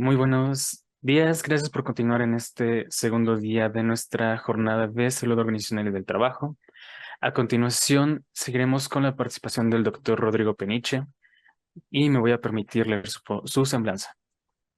Muy buenos días, gracias por continuar en este segundo día de nuestra jornada de salud organizacional y del trabajo. A continuación, seguiremos con la participación del doctor Rodrigo Peniche y me voy a permitir leer su semblanza.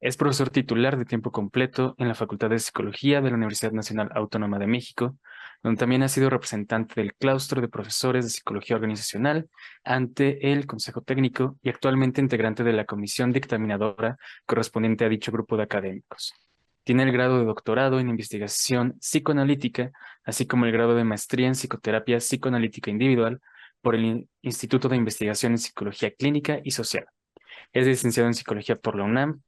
Es profesor titular de tiempo completo en la Facultad de Psicología de la Universidad Nacional Autónoma de México, donde también ha sido representante del claustro de profesores de psicología organizacional ante el Consejo Técnico y actualmente integrante de la comisión dictaminadora correspondiente a dicho grupo de académicos. Tiene el grado de doctorado en investigación psicoanalítica, así como el grado de maestría en psicoterapia psicoanalítica individual por el Instituto de Investigación en Psicología Clínica y Social. Es licenciado en psicología por la UNAM.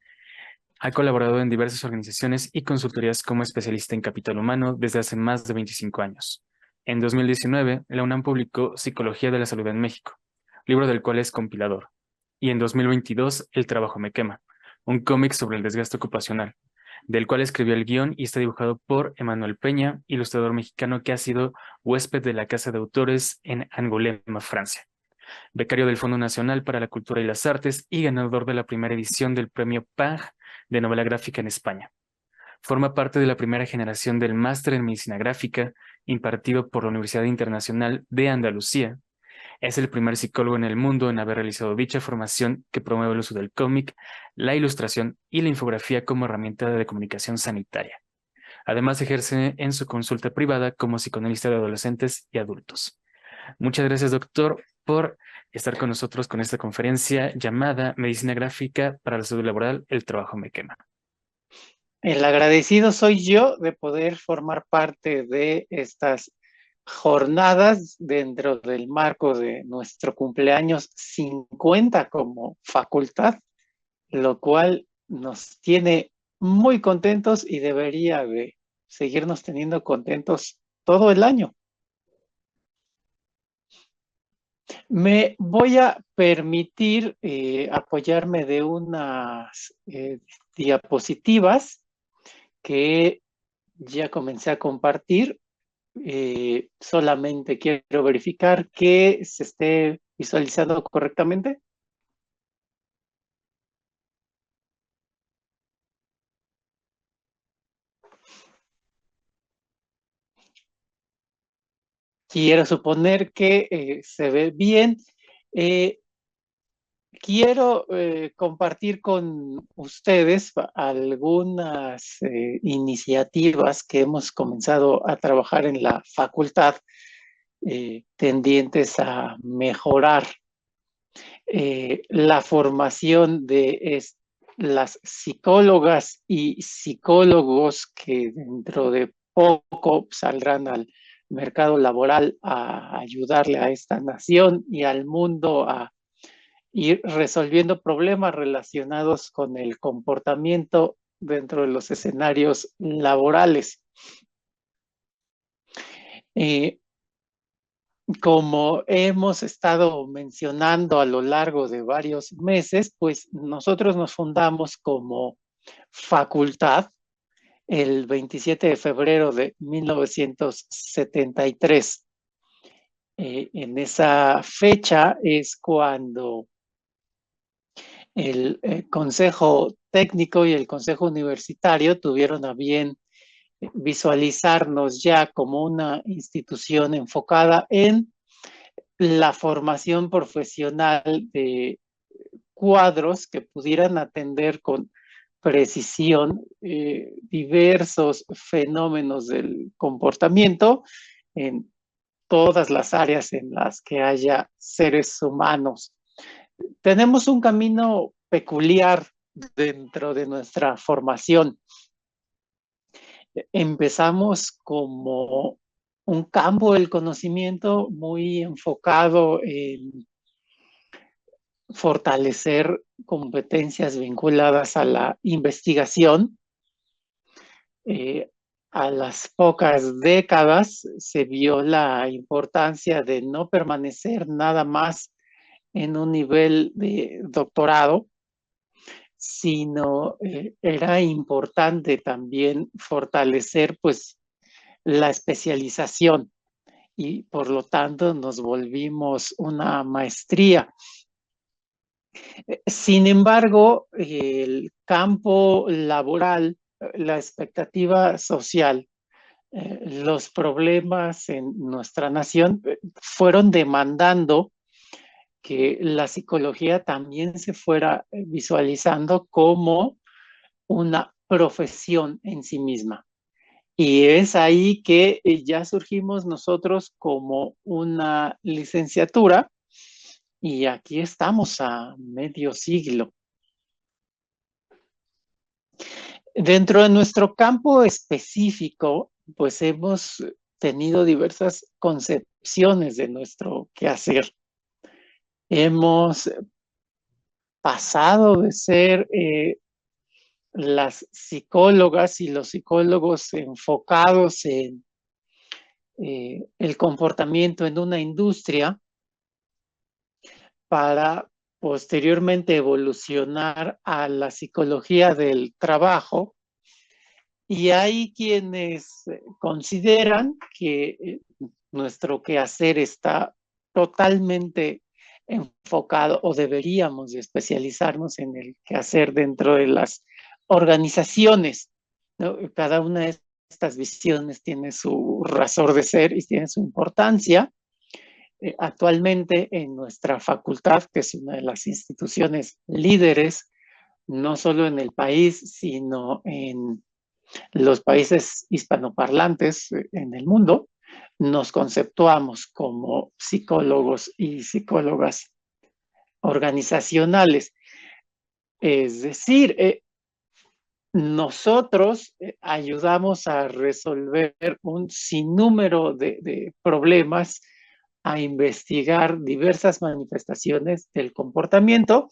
Ha colaborado en diversas organizaciones y consultorías como especialista en capital humano desde hace más de 25 años. En 2019, la UNAM publicó Psicología de la Salud en México, libro del cual es compilador. Y en 2022, El trabajo me quema, un cómic sobre el desgaste ocupacional, del cual escribió el guión y está dibujado por Emanuel Peña, ilustrador mexicano que ha sido huésped de la Casa de Autores en Angoulême, Francia, becario del Fondo Nacional para la Cultura y las Artes y ganador de la primera edición del Premio PAG de novela gráfica en España. Forma parte de la primera generación del Máster en Medicina Gráfica impartido por la Universidad Internacional de Andalucía. Es el primer psicólogo en el mundo en haber realizado dicha formación que promueve el uso del cómic, la ilustración y la infografía como herramienta de comunicación sanitaria. Además, ejerce en su consulta privada como psicoanalista de adolescentes y adultos. Muchas gracias, doctor, por estar con nosotros con esta conferencia llamada Medicina Gráfica para la Salud Laboral, el trabajo me quema. El agradecido soy yo de poder formar parte de estas jornadas dentro del marco de nuestro cumpleaños 50 como facultad, lo cual nos tiene muy contentos y debería de seguirnos teniendo contentos todo el año. Me voy a permitir apoyarme de unas diapositivas que ya comencé a compartir. Solamente quiero verificar que se esté visualizando correctamente. Quiero suponer que se ve bien. Eh, Quiero compartir con ustedes algunas iniciativas que hemos comenzado a trabajar en la facultad, tendientes a mejorar la formación de las psicólogas y psicólogos que dentro de poco saldrán al mercado laboral a ayudarle a esta nación y al mundo a ir resolviendo problemas relacionados con el comportamiento dentro de los escenarios laborales. Eh, Como hemos estado mencionando a lo largo de varios meses, pues nosotros nos fundamos como facultad el 27 de febrero de 1973. En esa fecha es cuando el Consejo Técnico y el Consejo Universitario tuvieron a bien visualizarnos ya como una institución enfocada en la formación profesional de cuadros que pudieran atender con precisión diversos fenómenos del comportamiento en todas las áreas en las que haya seres humanos. Tenemos un camino peculiar dentro de nuestra formación. Empezamos como un campo del conocimiento muy enfocado en fortalecer competencias vinculadas a la investigación. Eh, a las pocas décadas se vio la importancia de no permanecer nada más en un nivel de doctorado, sino era importante también fortalecer pues la especialización y por lo tanto nos volvimos una maestría. Sin embargo, el campo laboral, la expectativa social, los problemas en nuestra nación fueron demandando que la psicología también se fuera visualizando como una profesión en sí misma. Y es ahí que ya surgimos nosotros como una licenciatura y aquí estamos a medio siglo. Dentro de nuestro campo específico, pues hemos tenido diversas concepciones de nuestro quehacer. Hemos pasado de ser las psicólogas y los psicólogos enfocados en el comportamiento en una industria para posteriormente evolucionar a la psicología del trabajo. Y hay quienes consideran que nuestro quehacer está totalmente enfocado o deberíamos de especializarnos en el quehacer dentro de las organizaciones, ¿no? Cada una de estas visiones tiene su razón de ser y tiene su importancia. Actualmente en nuestra facultad, que es una de las instituciones líderes, no solo en el país, sino en los países hispanoparlantes en el mundo, nos conceptuamos como psicólogos y psicólogas organizacionales. Es decir, nosotros ayudamos a resolver un sinnúmero de problemas, a investigar diversas manifestaciones del comportamiento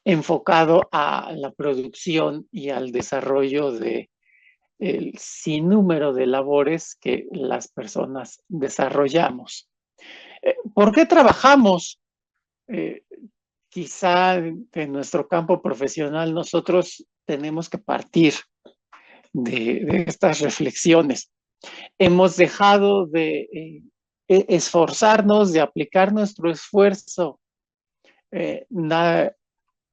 enfocado a la producción y al desarrollo de el sinnúmero de labores que las personas desarrollamos. ¿Por qué trabajamos? Eh, Quizá en nuestro campo profesional nosotros tenemos que partir de estas reflexiones. Hemos dejado de esforzarnos, de aplicar nuestro esfuerzo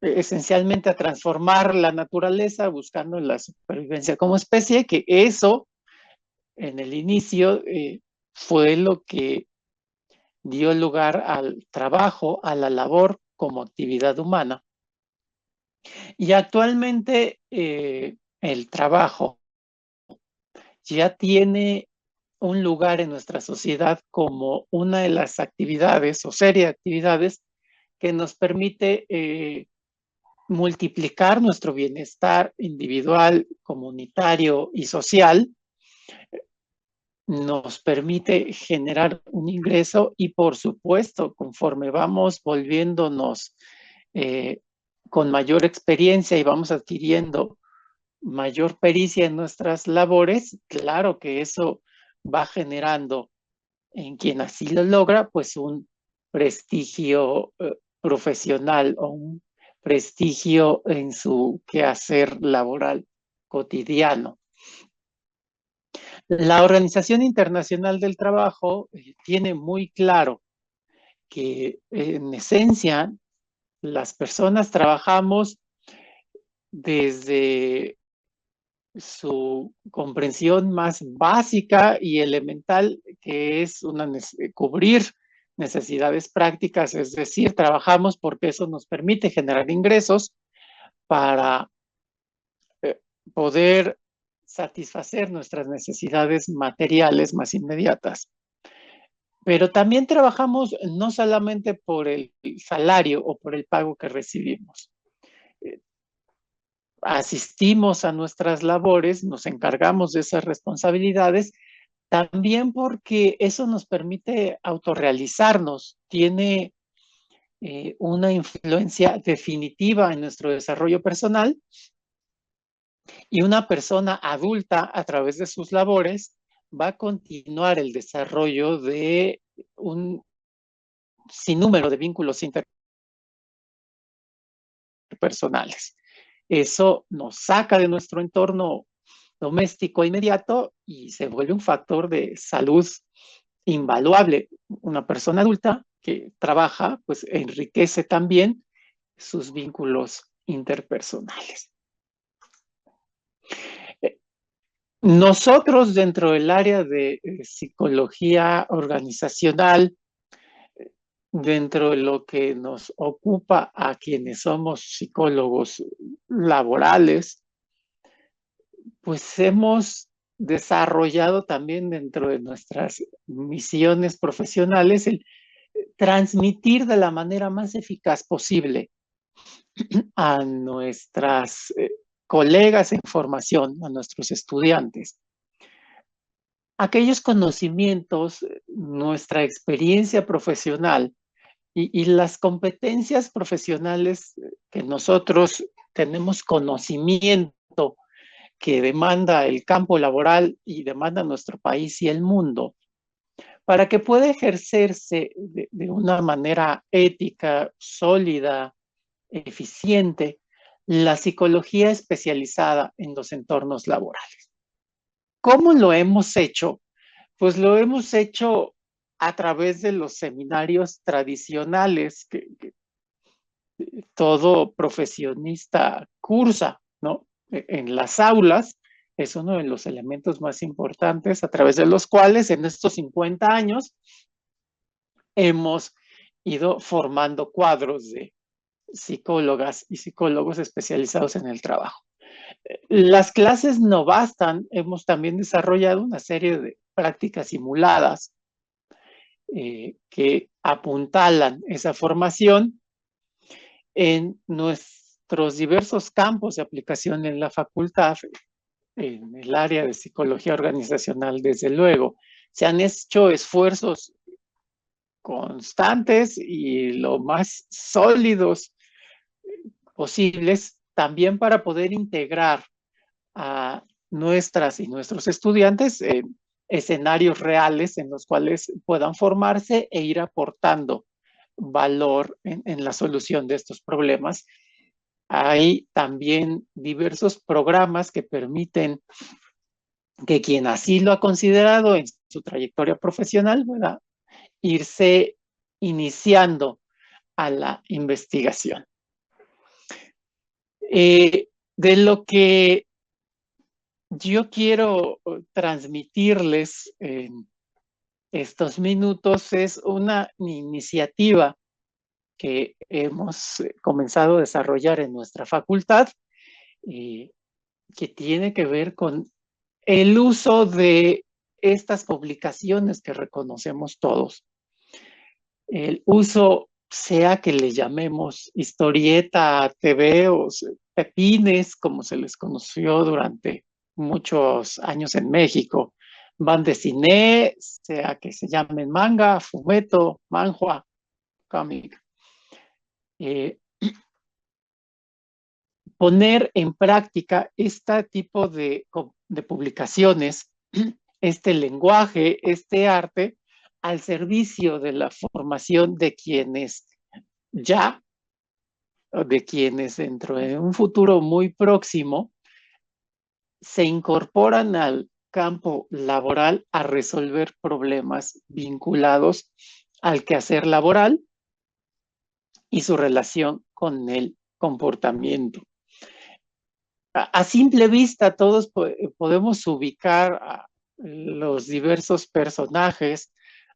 esencialmente a transformar la naturaleza buscando la supervivencia como especie, que eso en el inicio fue lo que dio lugar al trabajo, a la labor como actividad humana. Y actualmente el trabajo ya tiene un lugar en nuestra sociedad como una de las actividades o serie de actividades que nos permite multiplicar nuestro bienestar individual, comunitario y social, nos permite generar un ingreso y por supuesto, conforme vamos volviéndonos eh, con mayor experiencia y vamos adquiriendo mayor pericia en nuestras labores, claro que eso va generando en quien así lo logra, pues un prestigio profesional o un prestigio en su quehacer laboral cotidiano. La Organización Internacional del Trabajo tiene muy claro que en esencia las personas trabajamos desde su comprensión más básica y elemental, que es cubrir necesidades prácticas, es decir, trabajamos porque eso nos permite generar ingresos para poder satisfacer nuestras necesidades materiales más inmediatas. Pero también trabajamos no solamente por el salario o por el pago que recibimos. Asistimos a nuestras labores, nos encargamos de esas responsabilidades, también porque eso nos permite autorrealizarnos, tiene una influencia definitiva en nuestro desarrollo personal y una persona adulta a través de sus labores va a continuar el desarrollo de un sinnúmero de vínculos interpersonales. Eso nos saca de nuestro entorno doméstico inmediato y se vuelve un factor de salud invaluable. Una persona adulta que trabaja, pues enriquece también sus vínculos interpersonales. Nosotros dentro del área de psicología organizacional, dentro de lo que nos ocupa a quienes somos psicólogos laborales, pues hemos desarrollado también dentro de nuestras misiones profesionales el transmitir de la manera más eficaz posible a nuestras colegas en formación, a nuestros estudiantes, aquellos conocimientos, nuestra experiencia profesional y las competencias profesionales que nosotros tenemos conocimiento que demanda el campo laboral y demanda nuestro país y el mundo, para que pueda ejercerse de una manera ética, sólida, eficiente, la psicología especializada en los entornos laborales. ¿Cómo lo hemos hecho? Pues lo hemos hecho a través de los seminarios tradicionales que todo profesionista cursa, ¿no? En las aulas es uno de los elementos más importantes a través de los cuales en estos 50 años hemos ido formando cuadros de psicólogas y psicólogos especializados en el trabajo. Las clases no bastan, hemos también desarrollado una serie de prácticas simuladas que apuntalan esa formación en nuestros diversos campos de aplicación en la facultad, en el área de psicología organizacional, desde luego. Se han hecho esfuerzos constantes y lo más sólidos posibles también para poder integrar a nuestras y nuestros estudiantes en escenarios reales en los cuales puedan formarse e ir aportando valor en la solución de estos problemas. Hay también diversos programas que permiten que quien así lo ha considerado en su trayectoria profesional pueda irse iniciando a la investigación. De lo que yo quiero transmitirles en estos minutos es una iniciativa que hemos comenzado a desarrollar en nuestra facultad que tiene que ver con el uso de estas publicaciones que reconocemos todos. El uso, sea que le llamemos historieta, TV o pepines, como se les conoció durante muchos años en México, bande cine, sea que se llamen manga, fumeto, manhua, cómic. Poner en práctica este tipo de publicaciones, este lenguaje, este arte, al servicio de la formación de quienes ya, de quienes dentro de un futuro muy próximo, se incorporan al campo laboral a resolver problemas vinculados al quehacer laboral y su relación con el comportamiento. A simple vista todos podemos ubicar a los diversos personajes,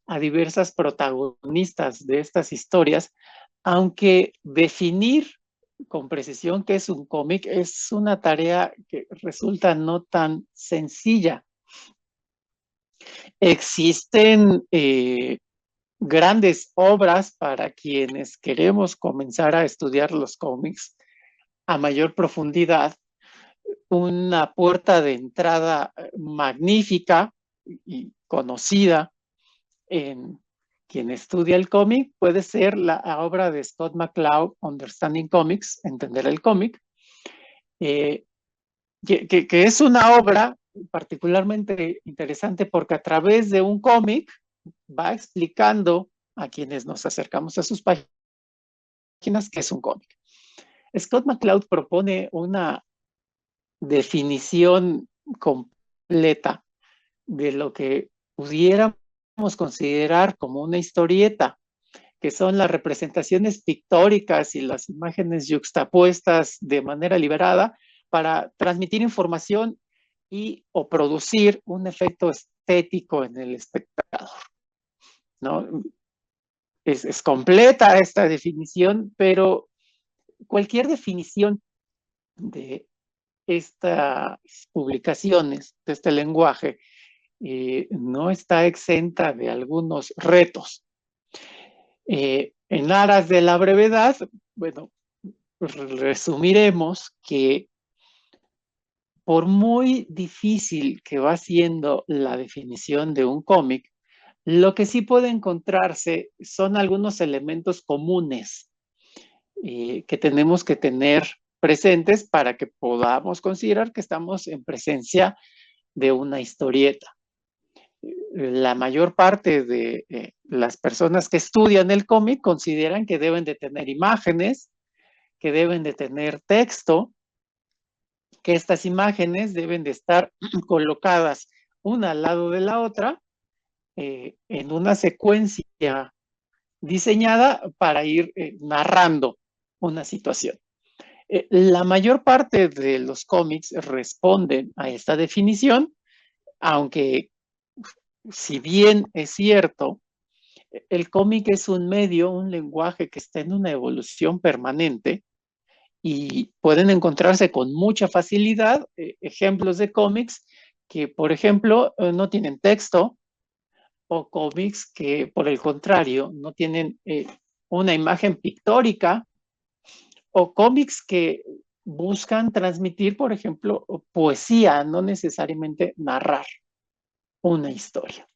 a diversas protagonistas de estas historias, aunque definir con precisión qué es un cómic es una tarea que resulta no tan sencilla. Existen grandes obras para quienes queremos comenzar a estudiar los cómics a mayor profundidad. Una puerta de entrada magnífica y conocida en quien estudia el cómic puede ser la obra de Scott McCloud, Understanding Comics, Entender el cómic, que es una obra particularmente interesante porque a través de un cómic va explicando a quienes nos acercamos a sus páginas qué es un cómic. Scott McCloud propone una definición completa de lo que pudiéramos considerar como una historieta, que son las representaciones pictóricas y las imágenes yuxtapuestas de manera liberada para transmitir información y o producir un efecto estético en el espectador, ¿no? Es completa esta definición, pero cualquier definición de estas publicaciones, de este lenguaje, no está exenta de algunos retos. En aras de la brevedad, bueno, resumiremos que por muy difícil que va siendo la definición de un cómic, lo que sí puede encontrarse son algunos elementos comunes que tenemos que tener presentes para que podamos considerar que estamos en presencia de una historieta. La mayor parte de las personas que estudian el cómic consideran que deben de tener imágenes, que deben de tener texto, que estas imágenes deben de estar colocadas una al lado de la otra en una secuencia diseñada para ir narrando una situación. La mayor parte de los cómics responden a esta definición, aunque si bien es cierto, el cómic es un medio, un lenguaje que está en una evolución permanente y pueden encontrarse con mucha facilidad ejemplos de cómics que, por ejemplo, no tienen texto o cómics que, por el contrario, no tienen una imagen pictórica o cómics que buscan transmitir, por ejemplo, poesía, no necesariamente narrar una historia.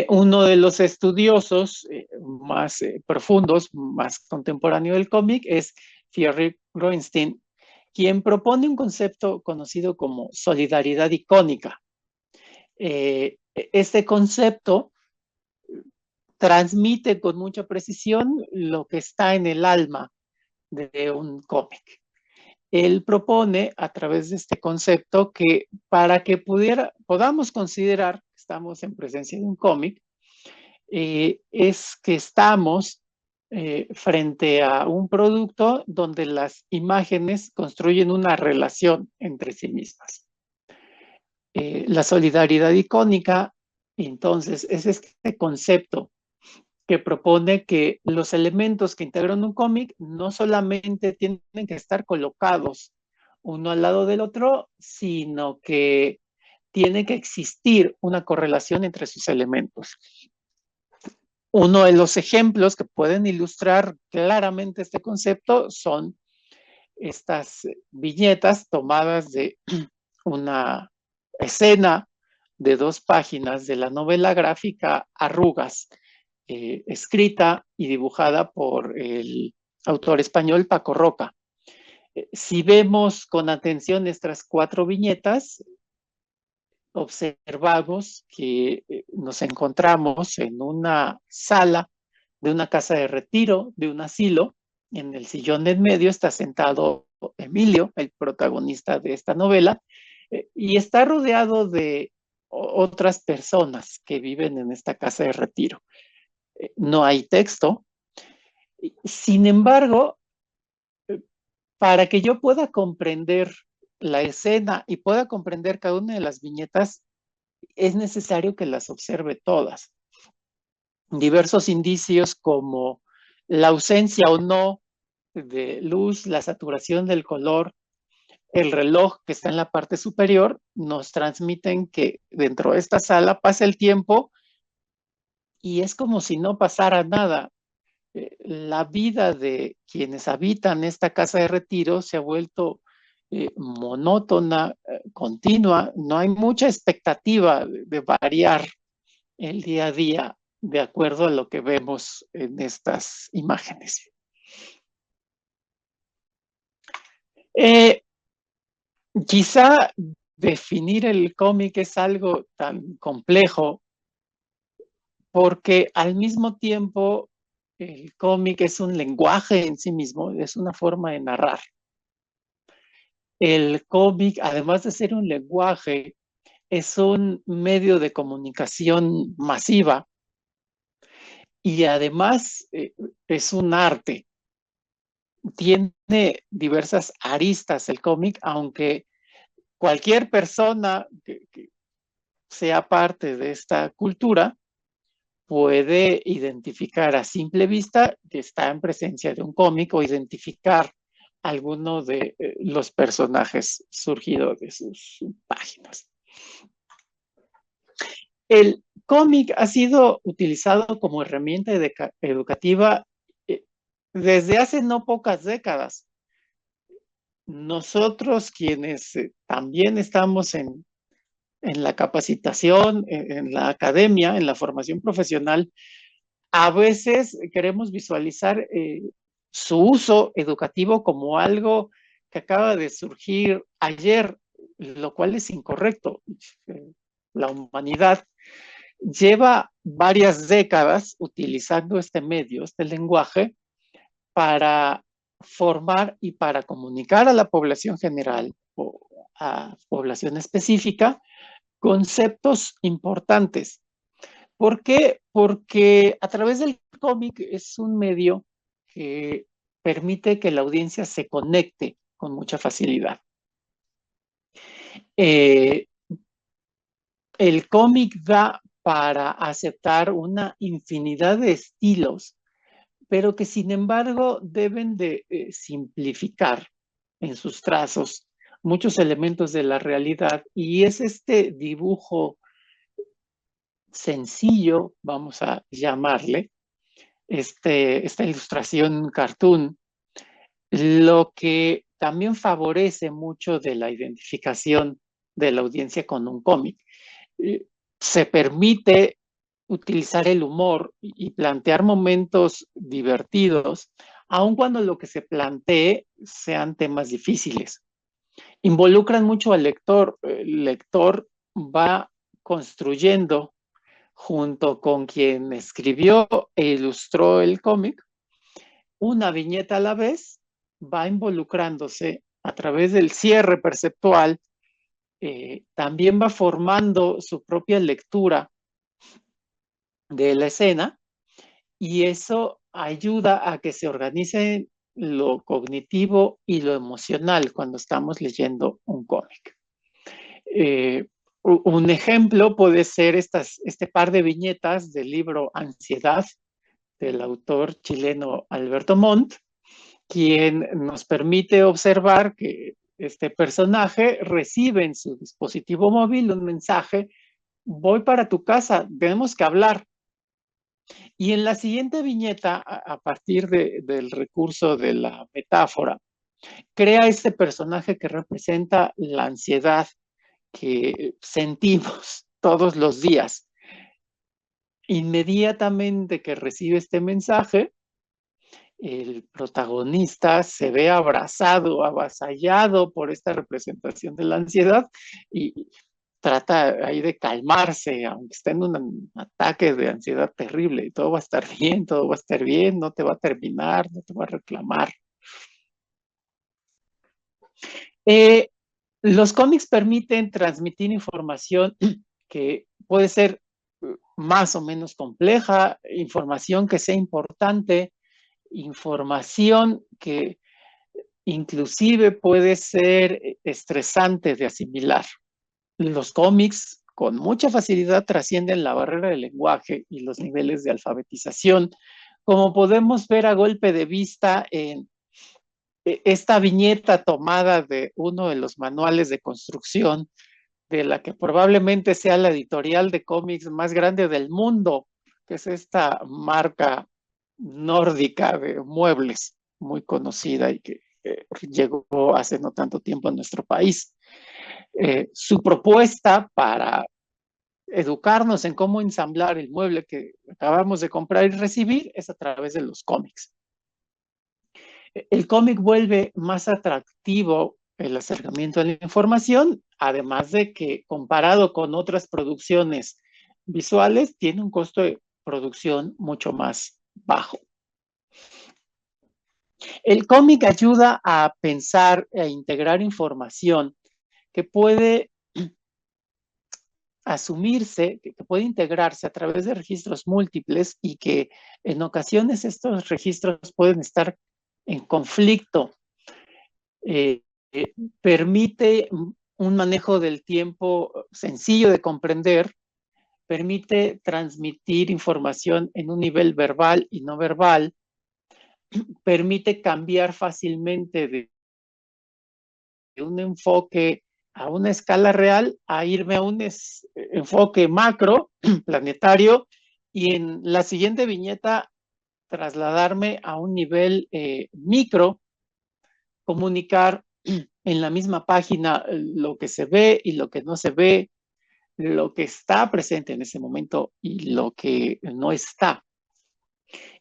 Uno de los estudiosos más profundos, más contemporáneo del cómic, es Thierry Groenstein, quien propone un concepto conocido como solidaridad icónica. Este concepto transmite con mucha precisión lo que está en el alma de un cómic. Él propone a través de este concepto que para que podamos considerar que estamos en presencia de un cómic, es que estamos frente a un producto donde las imágenes construyen una relación entre sí mismas. La solidaridad icónica, entonces, es este concepto que propone que los elementos que integran un cómic no solamente tienen que estar colocados uno al lado del otro, sino que tiene que existir una correlación entre sus elementos. Uno de los ejemplos que pueden ilustrar claramente este concepto son estas viñetas tomadas de una escena de 2 páginas de la novela gráfica Arrugas, escrita y dibujada por el autor español Paco Roca. Si vemos con atención estas 4 viñetas, observamos que nos encontramos en una sala de una casa de retiro, de un asilo. En el sillón de en medio está sentado Emilio, el protagonista de esta novela, y está rodeado de otras personas que viven en esta casa de retiro. No hay texto. Sin embargo, para que yo pueda comprender la escena y pueda comprender cada una de las viñetas, es necesario que las observe todas. Diversos indicios como la ausencia o no de luz, la saturación del color, el reloj que está en la parte superior, nos transmiten que dentro de esta sala pasa el tiempo y es como si no pasara nada. La vida de quienes habitan esta casa de retiro se ha vuelto monótona, continua, no hay mucha expectativa de variar el día a día de acuerdo a lo que vemos en estas imágenes. Quizá definir el cómic es algo tan complejo porque al mismo tiempo el cómic es un lenguaje en sí mismo, es una forma de narrar. El cómic, además de ser un lenguaje, es un medio de comunicación masiva y además es un arte. Tiene diversas aristas el cómic, aunque cualquier persona que sea parte de esta cultura puede identificar a simple vista que está en presencia de un cómic o identificar alguno de los personajes surgidos de sus páginas. El cómic ha sido utilizado como herramienta educativa desde hace no pocas décadas. Nosotros quienes también estamos en la capacitación, en la academia, en la formación profesional, a veces queremos visualizar su uso educativo como algo que acaba de surgir ayer, lo cual es incorrecto. La humanidad lleva varias décadas utilizando este medio, este lenguaje, para formar y para comunicar a la población general o a población específica conceptos importantes. ¿Por qué? Porque a través del cómic es un medio que permite que la audiencia se conecte con mucha facilidad. Eh, el cómic da para aceptar una infinidad de estilos, pero que sin embargo deben de simplificar en sus trazos muchos elementos de la realidad, y es este dibujo sencillo, vamos a llamarle, esta ilustración cartoon, lo que también favorece mucho de la identificación de la audiencia con un cómic. Se permite utilizar el humor y plantear momentos divertidos, aun cuando lo que se plantee sean temas difíciles. Involucran mucho al lector. El lector va construyendo junto con quien escribió e ilustró el cómic, una viñeta a la vez, va involucrándose a través del cierre perceptual, también va formando su propia lectura de la escena, y eso ayuda a que se organice lo cognitivo y lo emocional cuando estamos leyendo un cómic. Un ejemplo puede ser este par de viñetas del libro Ansiedad, del autor chileno Alberto Montt, quien nos permite observar que este personaje recibe en su dispositivo móvil un mensaje: voy para tu casa, tenemos que hablar. Y en la siguiente viñeta, a partir del recurso de la metáfora, crea este personaje que representa la ansiedad que sentimos todos los días. Inmediatamente que recibe este mensaje, el protagonista se ve abrazado, avasallado por esta representación de la ansiedad, y trata ahí de calmarse, aunque esté en un ataque de ansiedad terrible. Y todo va a estar bien, todo va a estar bien, no te va a terminar, no te va a reclamar. Eh, los cómics permiten transmitir información que puede ser más o menos compleja, información que sea importante, información que inclusive puede ser estresante de asimilar. Los cómics con mucha facilidad trascienden la barrera del lenguaje y los niveles de alfabetización, como podemos ver a golpe de vista en esta viñeta tomada de uno de los manuales de construcción de la que probablemente sea la editorial de cómics más grande del mundo, que es esta marca nórdica de muebles muy conocida y que llegó hace no tanto tiempo a nuestro país. Su propuesta para educarnos en cómo ensamblar el mueble que acabamos de comprar y recibir es a través de los cómics. El cómic vuelve más atractivo el acercamiento a la información, además de que comparado con otras producciones visuales, tiene un costo de producción mucho más bajo. El cómic ayuda a pensar e integrar información que puede asumirse, que puede integrarse a través de registros múltiples y que en ocasiones estos registros pueden estar en conflicto. Eh, Permite un manejo del tiempo sencillo de comprender, permite transmitir información en un nivel verbal y no verbal, permite cambiar fácilmente de un enfoque a una escala real a irme a un enfoque macro, planetario, y en la siguiente viñeta trasladarme a un nivel micro, comunicar en la misma página lo que se ve y lo que no se ve, lo que está presente en ese momento y lo que no está.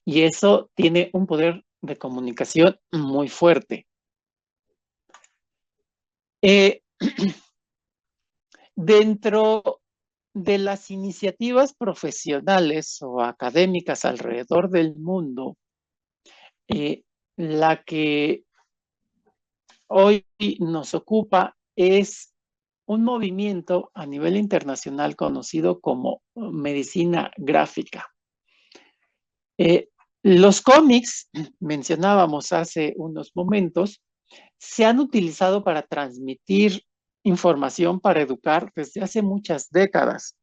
Y eso tiene un poder de comunicación muy fuerte. Dentro de las iniciativas profesionales o académicas alrededor del mundo, la que hoy nos ocupa es un movimiento a nivel internacional conocido como medicina gráfica. Los cómics, mencionábamos hace unos momentos, se han utilizado para transmitir información, para educar desde hace muchas décadas.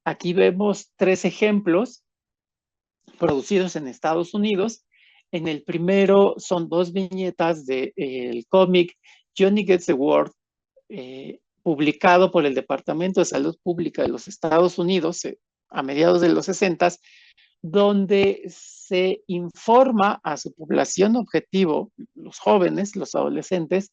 Aquí vemos 3 ejemplos producidos en Estados Unidos. En el primero son 2 viñetas del cómic Johnny Gets the World, publicado por el Departamento de Salud Pública de los Estados Unidos a mediados de los 60, donde se informa a su población objetivo, los jóvenes, los adolescentes,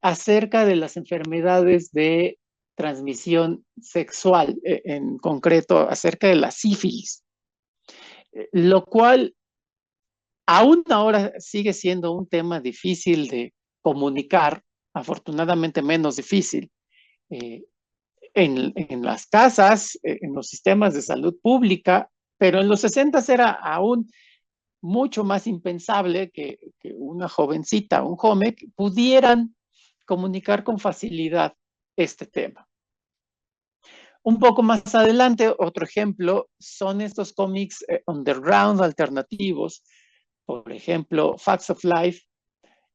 acerca de las enfermedades de transmisión sexual, en concreto acerca de la sífilis, lo cual aún ahora sigue siendo un tema difícil de comunicar, afortunadamente menos difícil, eh, en las casas, en los sistemas de salud pública, pero en los 60 era aún mucho más impensable que una jovencita, un joven, pudieran comunicar con facilidad este tema. Un poco más adelante, otro ejemplo, son estos cómics underground alternativos, por ejemplo, Facts of Life,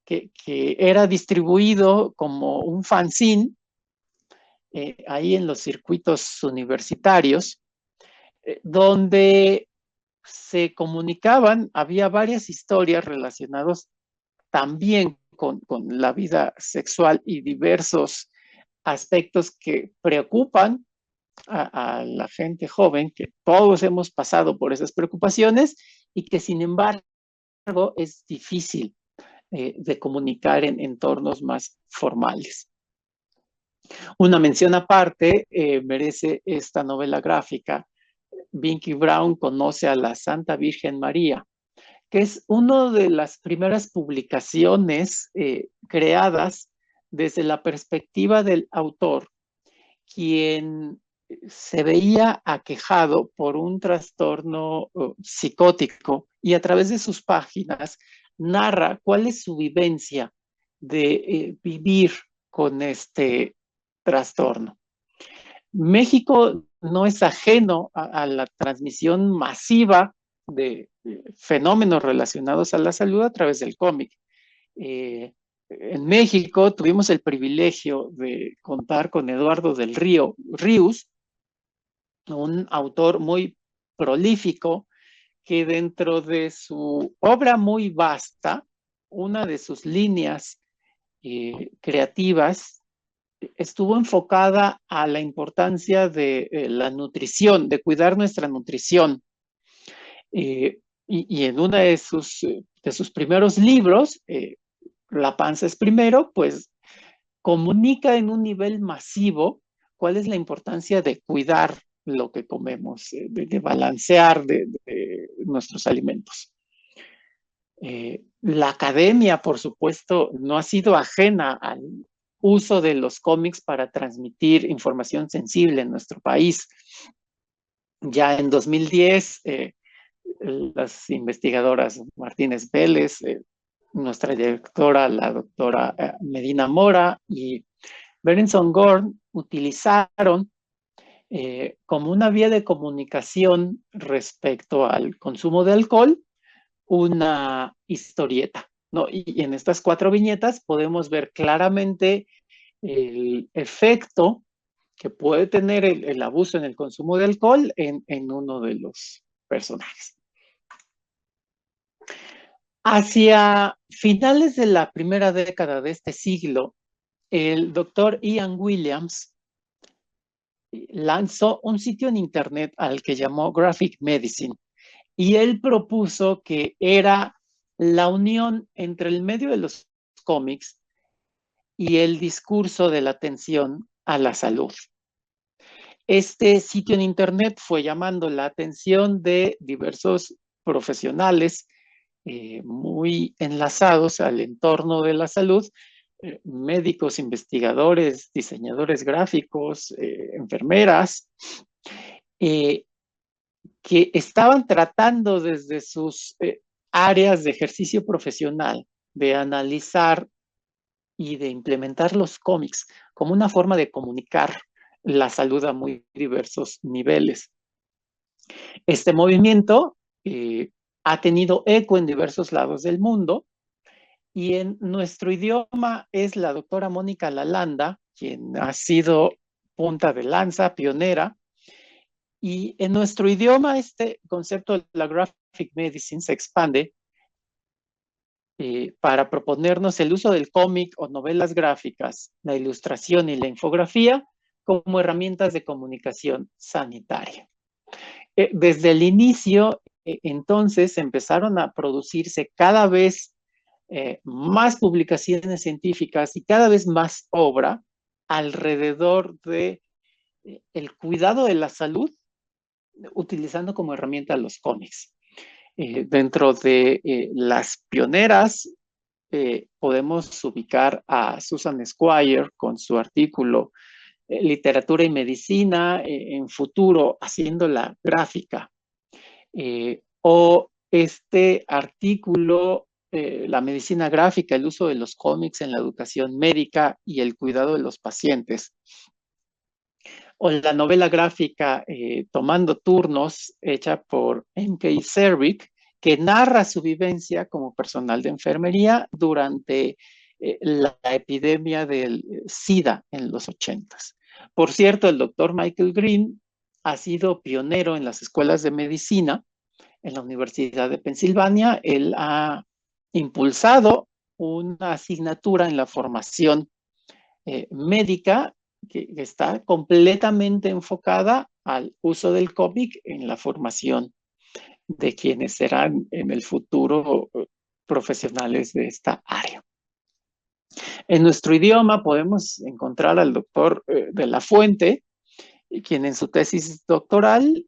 que era distribuido como un fanzine ahí en los circuitos universitarios, donde se comunicaban, había varias historias relacionadas también con la vida sexual y diversos aspectos que preocupan a la gente joven, que todos hemos pasado por esas preocupaciones y que sin embargo es difícil de comunicar en entornos más formales. Una mención aparte merece esta novela gráfica. Binky Brown conoce a la Santa Virgen María, que es una de las primeras publicaciones creadas desde la perspectiva del autor, quien se veía aquejado por un trastorno psicótico y a través de sus páginas narra cuál es su vivencia de vivir con este trastorno. México no es ajeno a la transmisión masiva de fenómenos relacionados a la salud a través del cómic. En México tuvimos el privilegio de contar con Eduardo del Ríos, un autor muy prolífico que dentro de su obra muy vasta, una de sus líneas creativas estuvo enfocada a la importancia de la nutrición, de cuidar nuestra nutrición. Y en uno de sus primeros libros, La panza es primero, pues comunica en un nivel masivo cuál es la importancia de cuidar lo que comemos, de balancear de nuestros alimentos. La academia, por supuesto, no ha sido ajena al uso de los cómics para transmitir información sensible en nuestro país. Ya en 2010, las investigadoras Martínez Vélez, nuestra directora, la doctora Medina Mora y Berenson Gorn utilizaron como una vía de comunicación respecto al consumo de alcohol, una historieta, ¿no? Y en estas 4 viñetas podemos ver claramente el efecto que puede tener el abuso en el consumo de alcohol en uno de los personajes. Hacia finales de la primera década de este siglo, el doctor Ian Williams lanzó un sitio en internet al que llamó Graphic Medicine, y él propuso que era la unión entre el medio de los cómics y el discurso de la atención a la salud. Este sitio en internet fue llamando la atención de diversos profesionales muy enlazados al entorno de la salud, médicos, investigadores, diseñadores gráficos, enfermeras, eh, que estaban tratando desde sus áreas de ejercicio profesional de analizar y de implementar los cómics como una forma de comunicar la salud a muy diversos niveles. Este movimiento ha tenido eco en diversos lados del mundo, y en nuestro idioma es la doctora Mónica Lalanda, quien ha sido punta de lanza, pionera, y en nuestro idioma este concepto de la graphic medicine se expande para proponernos el uso del cómic o novelas gráficas, la ilustración y la infografía como herramientas de comunicación sanitaria. Desde el inicio, entonces, empezaron a producirse cada vez más publicaciones científicas y cada vez más obra alrededor de el cuidado de la salud, utilizando como herramienta los cómics. Dentro de las pioneras podemos ubicar a Susan Squire con su artículo Literatura y Medicina en Futuro, haciendo la gráfica. O este artículo, La medicina gráfica, el uso de los cómics en la educación médica y el cuidado de los pacientes. O la novela gráfica Tomando Turnos, hecha por M.K. Cervic, que narra su vivencia como personal de enfermería durante la epidemia del SIDA en los 80s. Por cierto, el doctor Michael Green ha sido pionero en las escuelas de medicina en la Universidad de Pensilvania. Él ha impulsado una asignatura en la formación médica que está completamente enfocada al uso del cómic en la formación de quienes serán en el futuro profesionales de esta área. En nuestro idioma podemos encontrar al doctor de la Fuente, quien en su tesis doctoral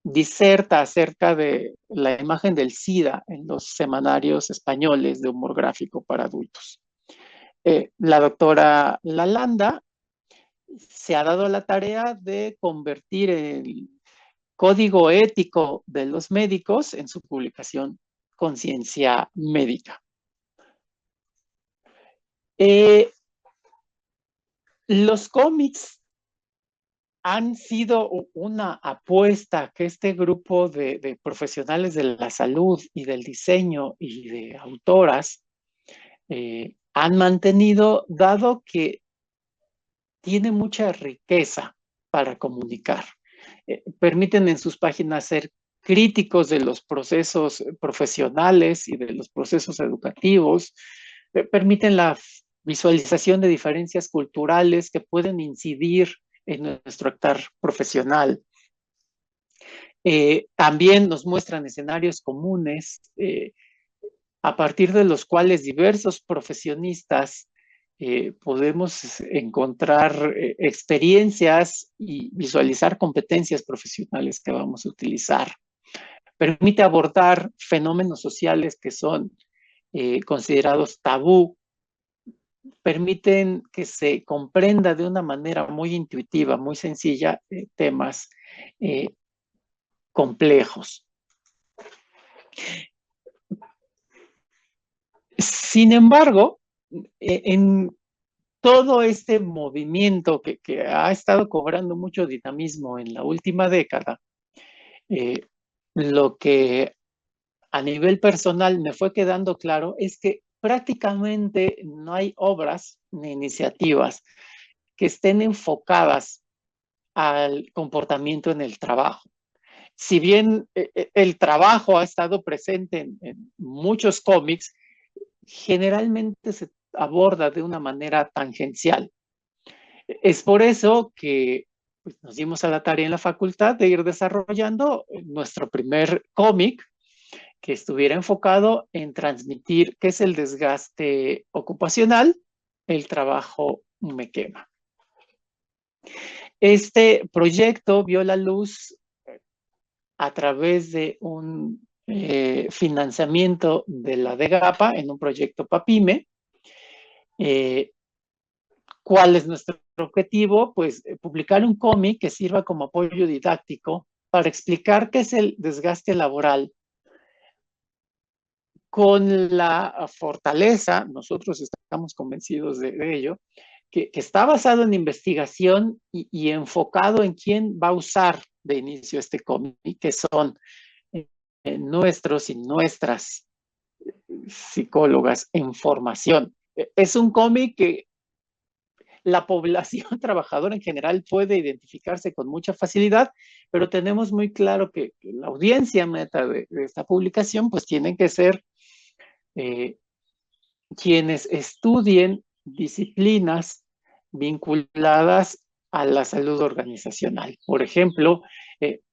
diserta acerca de la imagen del SIDA en los semanarios españoles de humor gráfico para adultos. La doctora Lalanda se ha dado la tarea de convertir el código ético de los médicos en su publicación Conciencia Médica. Los cómics han sido una apuesta que este grupo de profesionales de la salud y del diseño y de autoras han mantenido, dado que tiene mucha riqueza para comunicar. Permiten en sus páginas ser críticos de los procesos profesionales y de los procesos educativos, permiten la visualización de diferencias culturales que pueden incidir en nuestro actuar profesional. También nos muestran escenarios comunes a partir de los cuales diversos profesionistas podemos encontrar experiencias y visualizar competencias profesionales que vamos a utilizar. Permite abordar fenómenos sociales que son considerados tabú, permiten que se comprenda de una manera muy intuitiva, muy sencilla, temas complejos. Sin embargo, en todo este movimiento que ha estado cobrando mucho dinamismo en la última década, eh, lo que a nivel personal me fue quedando claro es que prácticamente no hay obras ni iniciativas que estén enfocadas al comportamiento en el trabajo. Si bien el trabajo ha estado presente en muchos cómics, generalmente se aborda de una manera tangencial. Es por eso que pues, nos dimos a la tarea en la facultad de ir desarrollando nuestro primer cómic que estuviera enfocado en transmitir qué es el desgaste ocupacional, el trabajo me quema. Este proyecto vio la luz a través de un financiamiento de la DEGAPA en un proyecto PAPIME. ¿Cuál es nuestro objetivo? Pues publicar un cómic que sirva como apoyo didáctico para explicar qué es el desgaste laboral con la fortaleza, nosotros estamos convencidos de ello, que está basado en investigación y enfocado en quién va a usar de inicio este cómic, que son nuestros y nuestras psicólogas en formación. Es un cómic que la población trabajadora en general puede identificarse con mucha facilidad, pero tenemos muy claro que la audiencia meta de esta publicación pues tienen que ser quienes estudien disciplinas vinculadas a la salud organizacional. Por ejemplo,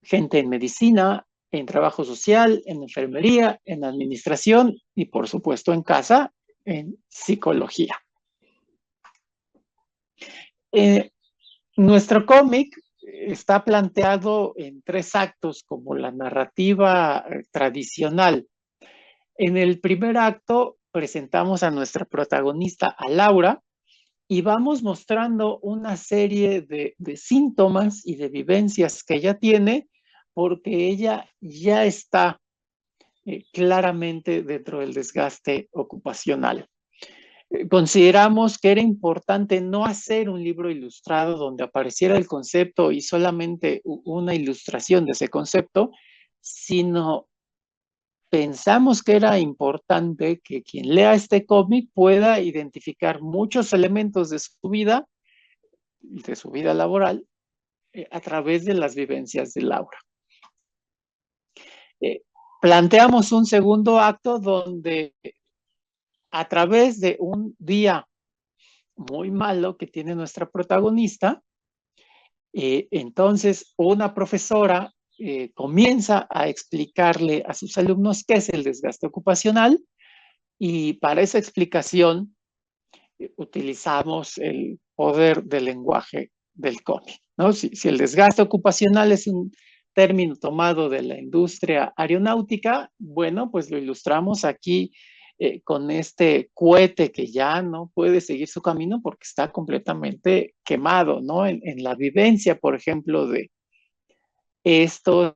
gente en medicina, en trabajo social, en enfermería, en administración y por supuesto en casa, en psicología. Nuestro cómic está planteado en 3 actos como la narrativa tradicional. En el primer acto presentamos a nuestra protagonista, a Laura, y vamos mostrando una serie de síntomas y de vivencias que ella tiene porque ella ya está claramente dentro del desgaste ocupacional. Consideramos que era importante no hacer un libro ilustrado donde apareciera el concepto y solamente una ilustración de ese concepto, sino pensamos que era importante que quien lea este cómic pueda identificar muchos elementos de su vida laboral, a través de las vivencias de Laura. Planteamos un segundo acto donde a través de un día muy malo que tiene nuestra protagonista, entonces una profesora comienza a explicarle a sus alumnos qué es el desgaste ocupacional y para esa explicación utilizamos el poder del lenguaje del cómic, ¿no? Si el desgaste ocupacional es un término tomado de la industria aeronáutica, bueno, pues lo ilustramos aquí con este cohete que ya no puede seguir su camino porque está completamente quemado, ¿no? En la vivencia, por ejemplo, de estos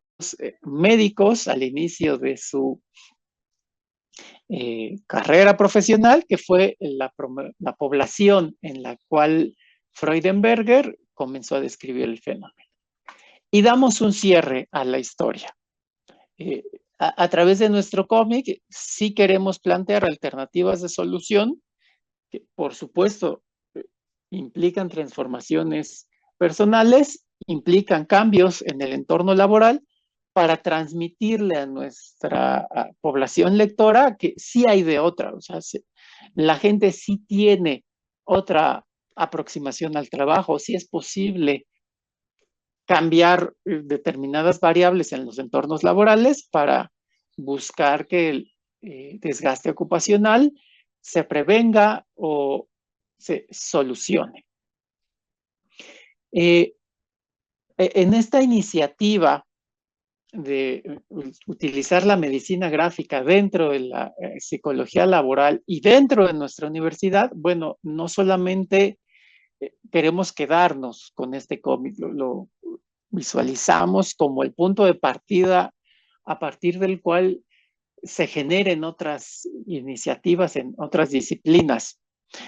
médicos al inicio de su carrera profesional, que fue la población en la cual Freudenberger comenzó a describir el fenómeno. Y damos un cierre a la historia. A través de nuestro cómic, sí queremos plantear alternativas de solución que, por supuesto, implican transformaciones personales, implican cambios en el entorno laboral, para transmitirle a nuestra población lectora que sí hay de otra, o sea, la gente sí tiene otra aproximación al trabajo, sí es posible cambiar determinadas variables en los entornos laborales para buscar que el desgaste ocupacional se prevenga o se solucione. En esta iniciativa de utilizar la medicina gráfica dentro de la psicología laboral y dentro de nuestra universidad, bueno, no solamente queremos quedarnos con este cómic, lo visualizamos como el punto de partida a partir del cual se generen otras iniciativas en otras disciplinas.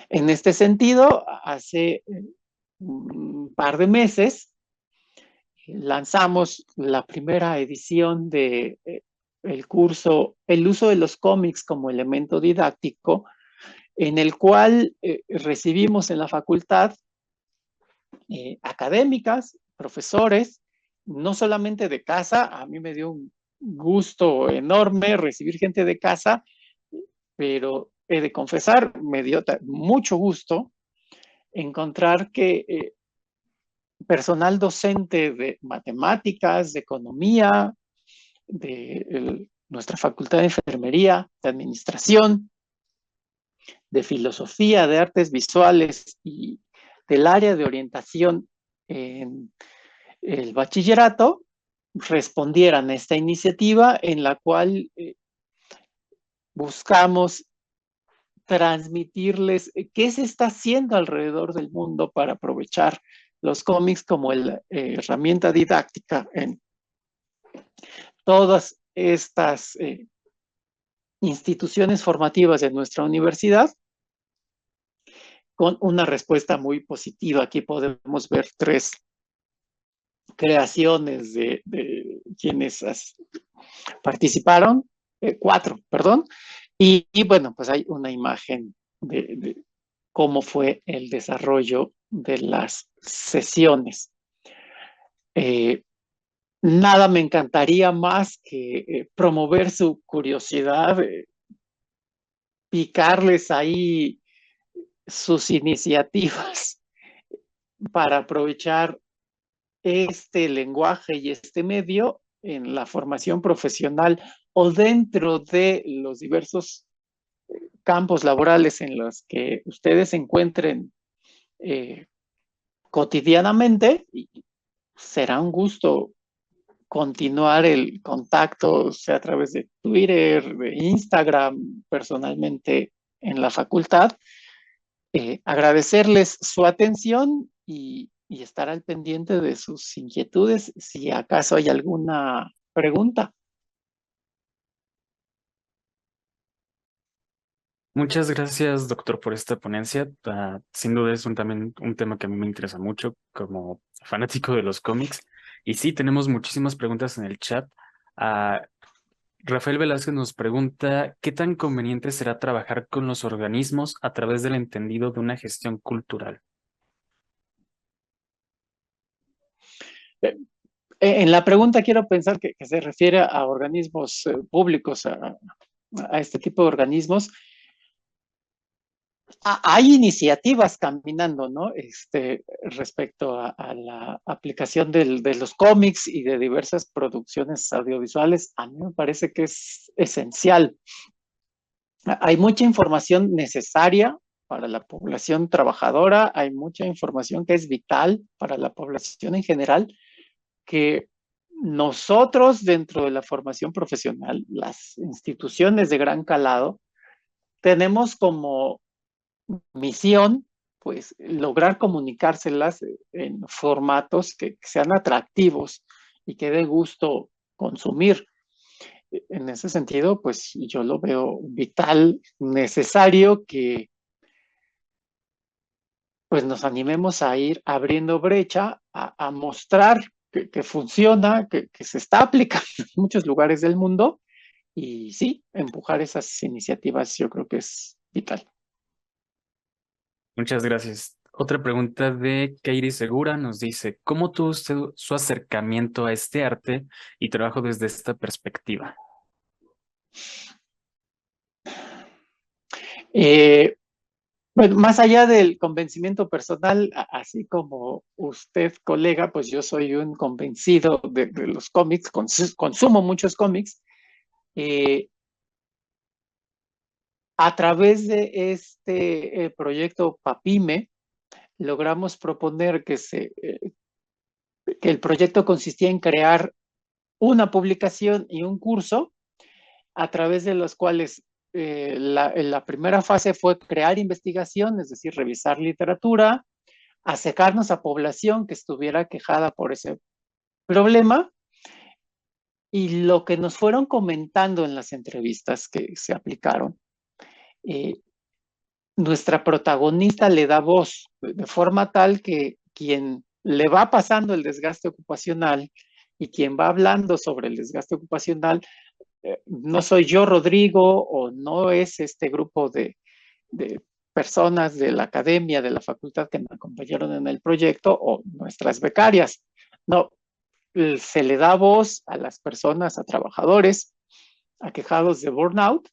En este sentido, hace un par de meses lanzamos la primera edición de el curso El uso de los cómics como elemento didáctico, en el cual recibimos en la facultad académicas, profesores, no solamente de casa. A mí me dio un gusto enorme recibir gente de casa, pero he de confesar, me dio mucho gusto encontrar que personal docente de matemáticas, de economía, de nuestra facultad de enfermería, de administración, de filosofía, de artes visuales y del área de orientación en el bachillerato respondieran a esta iniciativa en la cual buscamos transmitirles qué se está haciendo alrededor del mundo para aprovechar los cómics como herramienta didáctica en todas estas instituciones formativas de nuestra universidad, con una respuesta muy positiva. Aquí podemos ver 3 creaciones de quienes participaron, 4, perdón, y bueno, pues hay una imagen de cómo fue el desarrollo de las sesiones. Nada me encantaría más que promover su curiosidad, picarles ahí sus iniciativas para aprovechar este lenguaje y este medio en la formación profesional o dentro de los diversos campos laborales en los que ustedes se encuentren cotidianamente. Y será un gusto continuar el contacto, sea a través de Twitter, de Instagram, personalmente en la facultad. Agradecerles su atención y estar al pendiente de sus inquietudes, si acaso hay alguna pregunta. Muchas gracias, doctor, por esta ponencia. Sin duda es también un tema que a mí me interesa mucho como fanático de los cómics. Y sí, tenemos muchísimas preguntas en el chat. Ah, Rafael Velázquez nos pregunta, ¿qué tan conveniente será trabajar con los organismos a través del entendido de una gestión cultural? Eh, En la pregunta quiero pensar que se refiere a organismos públicos, a este tipo de organismos. Hay iniciativas caminando, ¿no? Respecto a la aplicación de los cómics y de diversas producciones audiovisuales. A mí me parece que es esencial. Hay mucha información necesaria para la población trabajadora, hay mucha información que es vital para la población en general, que nosotros dentro de la formación profesional, las instituciones de gran calado, tenemos como misión, pues, lograr comunicárselas en formatos que sean atractivos y que dé gusto consumir. En ese sentido, pues yo lo veo vital, necesario que pues nos animemos a ir abriendo brecha, a mostrar que funciona, que se está aplicando en muchos lugares del mundo, y sí, empujar esas iniciativas yo creo que es vital. Muchas gracias. Otra pregunta de Kairi Segura nos dice, ¿cómo tuvo usted su acercamiento a este arte y trabajo desde esta perspectiva? Eh, bueno, más allá del convencimiento personal, así como usted, colega, pues yo soy un convencido de los cómics, consumo muchos cómics. Eh, a través de este proyecto PAPIME, logramos proponer que el proyecto consistía en crear una publicación y un curso a través de los cuales la primera fase fue crear investigación, es decir, revisar literatura, acercarnos a población que estuviera quejada por ese problema, y lo que nos fueron comentando en las entrevistas que se aplicaron, eh, nuestra protagonista le da voz, de forma tal que quien le va pasando el desgaste ocupacional y quien va hablando sobre el desgaste ocupacional, no soy yo, Rodrigo, o no es este grupo de personas de la academia, de la facultad que me acompañaron en el proyecto, o nuestras becarias. No, se le da voz a las personas, a trabajadores aquejados de burnout.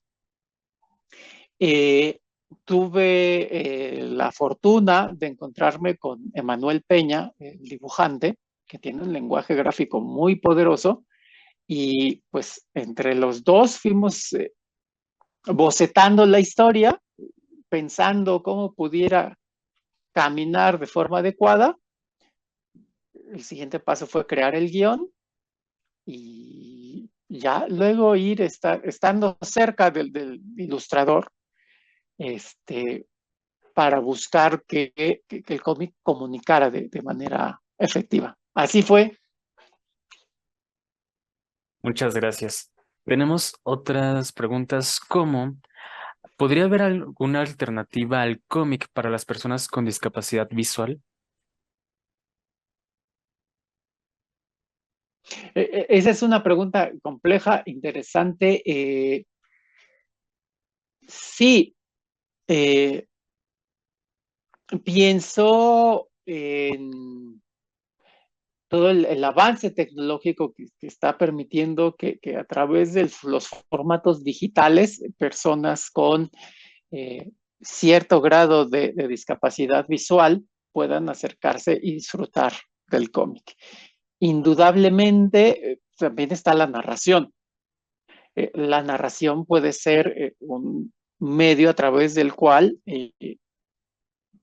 Tuve la fortuna de encontrarme con Emanuel Peña, el dibujante, que tiene un lenguaje gráfico muy poderoso, y pues entre los dos fuimos bocetando la historia, pensando cómo pudiera caminar de forma adecuada. El siguiente paso fue crear el guión y ya luego ir estando cerca del ilustrador, para buscar que el cómic comunicara de manera efectiva. Así fue. Muchas gracias. Tenemos otras preguntas como, ¿podría haber alguna alternativa al cómic para las personas con discapacidad visual? Esa es una pregunta compleja, interesante. Sí, eh, pienso en todo el avance tecnológico que está permitiendo que a través de los formatos digitales, personas con cierto grado de discapacidad visual puedan acercarse y disfrutar del cómic. Indudablemente, también está la narración. La narración puede ser un medio a través del cual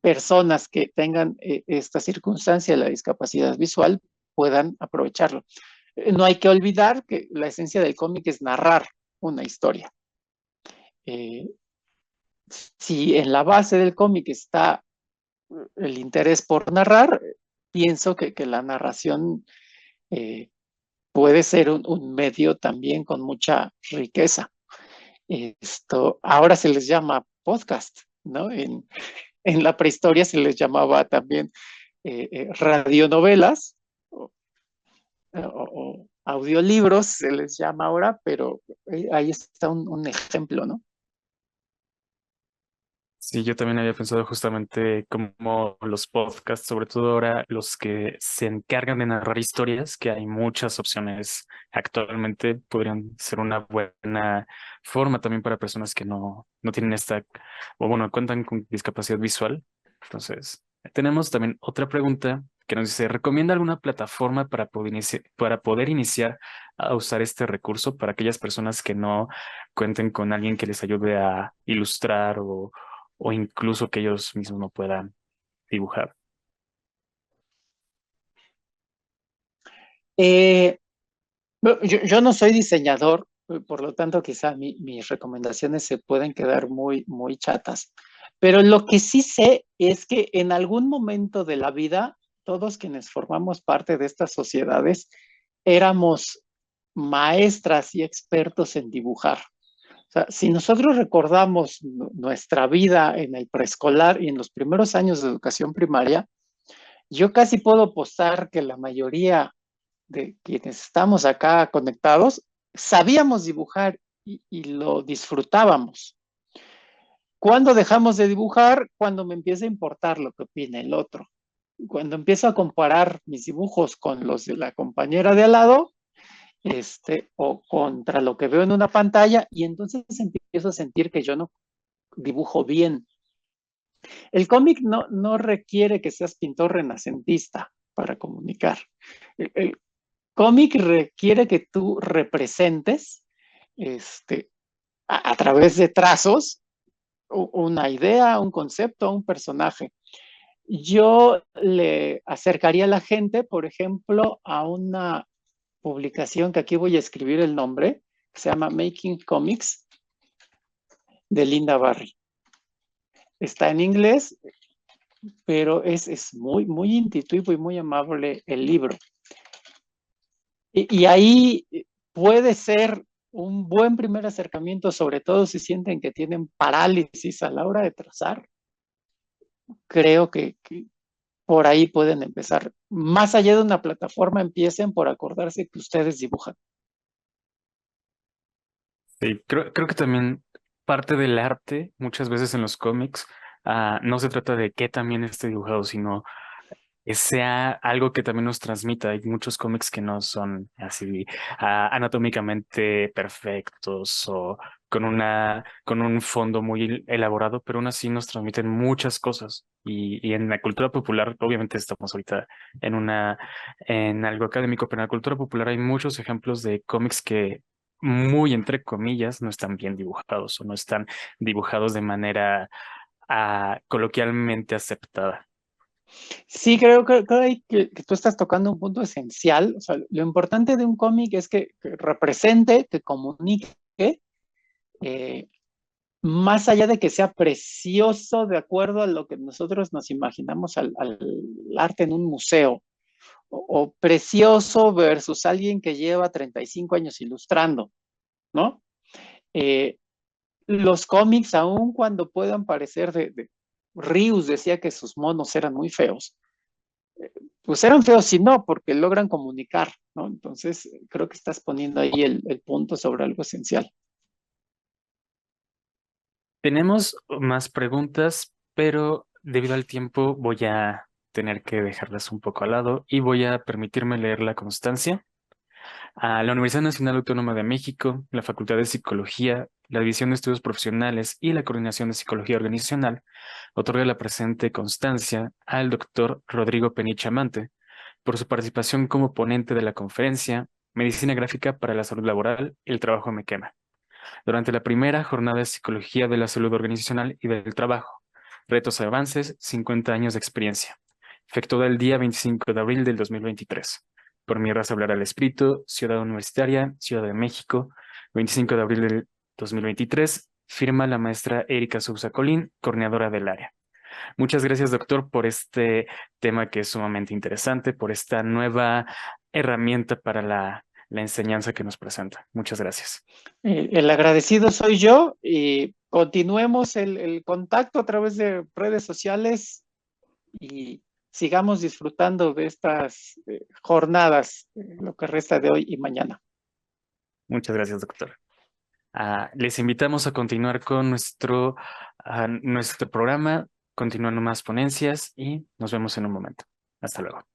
personas que tengan esta circunstancia de la discapacidad visual puedan aprovecharlo. No hay que olvidar que la esencia del cómic es narrar una historia. Eh, si en la base del cómic está el interés por narrar, pienso que la narración puede ser un medio también con mucha riqueza. Ahora se les llama podcast, ¿no? En la prehistoria se les llamaba también radionovelas o audiolibros, se les llama ahora, pero ahí está un ejemplo, ¿no? Sí, yo también había pensado justamente como los podcasts, sobre todo ahora los que se encargan de narrar historias, que hay muchas opciones actualmente, podrían ser una buena forma también para personas que no tienen esta, o bueno, cuentan con discapacidad visual. Entonces, tenemos también otra pregunta que nos dice, ¿recomienda alguna plataforma para poder iniciar a usar este recurso para aquellas personas que no cuenten con alguien que les ayude a ilustrar o incluso que ellos mismos no puedan dibujar? Eh, yo no soy diseñador, por lo tanto quizá mis recomendaciones se pueden quedar muy, muy chatas, pero lo que sí sé es que en algún momento de la vida, todos quienes formamos parte de estas sociedades éramos maestras y expertos en dibujar. O sea, si nosotros recordamos nuestra vida en el preescolar y en los primeros años de educación primaria, yo casi puedo apostar que la mayoría de quienes estamos acá conectados sabíamos dibujar y lo disfrutábamos. ¿Cuándo dejamos de dibujar? Cuando me empieza a importar lo que opina el otro. Cuando empiezo a comparar mis dibujos con los de la compañera de al lado, o contra lo que veo en una pantalla, y entonces empiezo a sentir que yo no dibujo bien. El cómic no requiere que seas pintor renacentista para comunicar. El cómic requiere que tú representes a través de trazos una idea, un concepto, un personaje. Yo le acercaría a la gente, por ejemplo, a una publicación que aquí voy a escribir el nombre, que se llama Making Comics, de Linda Barry. Está en inglés, pero es muy, muy intuitivo y muy amable el libro. Y ahí puede ser un buen primer acercamiento, sobre todo si sienten que tienen parálisis a la hora de trazar. creo que por ahí pueden empezar. Más allá de una plataforma, empiecen por acordarse que ustedes dibujan. Sí, creo que también parte del arte, muchas veces en los cómics, no se trata de qué también esté dibujado, sino que sea algo que también nos transmita. Hay muchos cómics que no son así anatómicamente perfectos o con un fondo muy elaborado, pero aún así nos transmiten muchas cosas. Y en la cultura popular, obviamente estamos ahorita en en algo académico, pero en la cultura popular hay muchos ejemplos de cómics que muy entre comillas no están bien dibujados o no están dibujados de manera coloquialmente aceptada. Sí, creo que tú estás tocando un punto esencial. O sea, lo importante de un cómic es que represente, que comunique, eh, más allá de que sea precioso de acuerdo a lo que nosotros nos imaginamos al arte en un museo, o precioso versus alguien que lleva 35 años ilustrando, ¿no? Eh, los cómics, aun cuando puedan parecer Rius decía que sus monos eran muy feos, pues eran feos si no, porque logran comunicar, ¿no? Entonces, creo que estás poniendo ahí el punto sobre algo esencial. Tenemos más preguntas, pero debido al tiempo voy a tener que dejarlas un poco al lado y voy a permitirme leer la constancia. A la Universidad Nacional Autónoma de México, la Facultad de Psicología, la División de Estudios Profesionales y la Coordinación de Psicología Organizacional otorga la presente constancia al doctor Rodrigo Penichamante por su participación como ponente de la conferencia Medicina Gráfica para la Salud Laboral y el Trabajo me quema durante la primera jornada de Psicología de la Salud Organizacional y del Trabajo. Retos y avances, 50 años de experiencia. Efectuada el día 25 de abril del 2023. Por mi raza hablar al espíritu, Ciudad Universitaria, Ciudad de México, 25 de abril del 2023. Firma la maestra Erika Sousa Colín, coordinadora del área. Muchas gracias, doctor, por este tema que es sumamente interesante, por esta nueva herramienta para la enseñanza que nos presenta. Muchas gracias. El agradecido soy yo y continuemos el contacto a través de redes sociales y sigamos disfrutando de estas jornadas, lo que resta de hoy y mañana. Muchas gracias, doctor. Les invitamos a continuar con nuestro programa, continuando más ponencias y nos vemos en un momento. Hasta luego.